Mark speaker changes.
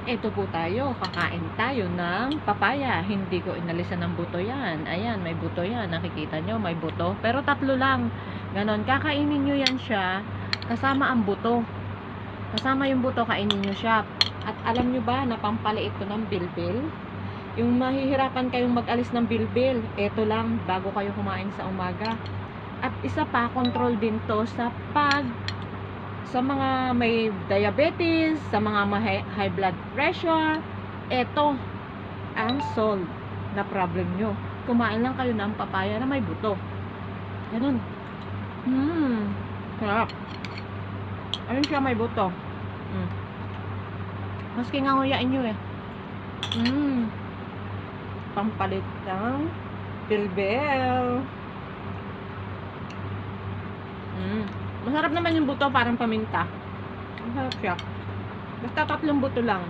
Speaker 1: Eto po tayo, kakain tayo ng papaya. Hindi ko inalisan ng buto yan. Ayan, may buto yan. Nakikita nyo, may buto. Pero tatlo lang. Ganon, kakainin nyo yan siya kasama ang buto. Kasama yung buto, kainin nyo siya. At alam nyo ba na pampaliit to ng bilbil? Yung mahihirapan kayong mag-alis ng bilbil, eto lang, bago kayo kumain sa umaga. At isa pa, control din to sa mga may diabetes, sa mga may high blood pressure. Eto ang solve na problem nyo. Kumain lang kayo ng papaya na may buto. Ganun. Sarap. Ayun siya, may buto. Maski nga nguyain nyo eh. Pampalit ng bilbil. Masarap naman yung buto, parang paminta. Masarap siya. Basta tatlong buto lang.